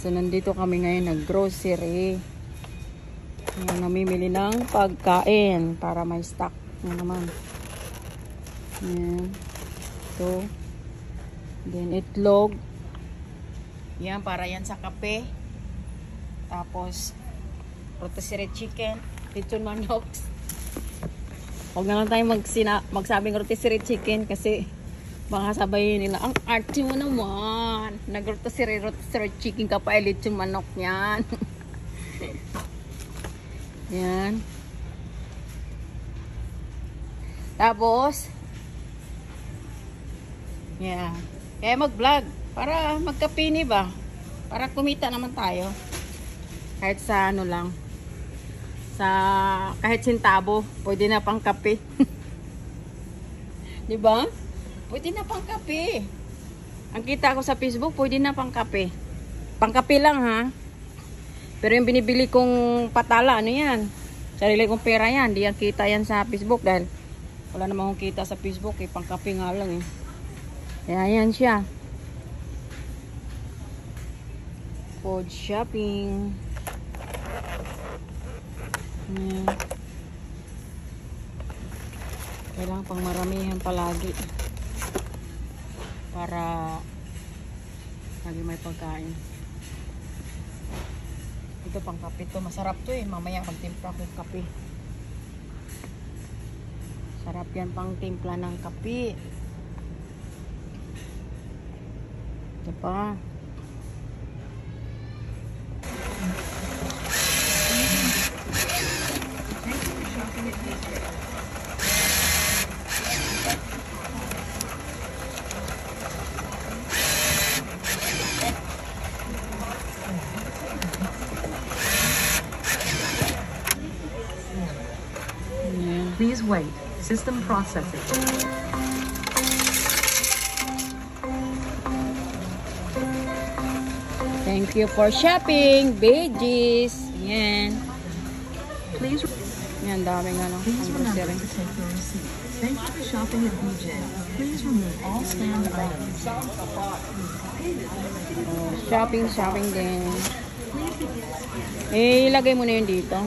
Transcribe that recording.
So, nandito kami ngayon nag-grocery. Ayan, namimili ng pagkain para may stock na naman. Ayan. Ito. Then, itlog. Yan, para yan sa kape. Tapos, rotisserie chicken. Lechon manok. Huwag na lang tayo magsabing rotisserie chicken kasi baka sabayin nila, ang arte mo naman. Nag-rotisserie chicken ka pa, lechon manok yan. Yan. Tapos, yan. Kaya mag-vlog. Para magkapini ba? Para kumita naman tayo. Kahit sa ano lang. Kahit sintabo, pwede na pang kape. Di ba? Pwede na pang kape. Ang kita ko sa Facebook, pwede na pang kape. Pang kape lang ha. Pero yung binibili kong patala, ano yan? Sarili kong pera yan. Di yan kita yan sa Facebook dahil wala namang kong kita sa Facebook eh. Pang kape nga lang eh. Kaya yan siya. Food shopping. Ayan. Kailangan pang maramihan palagi para lagi may pagkain. Ito pang kape to, masarap to eh. Mamaya magtimpla ko kape. Sarap yan pang timpla ng kape. Ito pa. Please wait. System processing. Thank you for shopping, veggies. Yan. Please. Yan, daming ano. Please remember to take your receipt. Thank you for shopping at BJ. Please remove all scanned items. Shopping din. Ilagay mo na yun dito.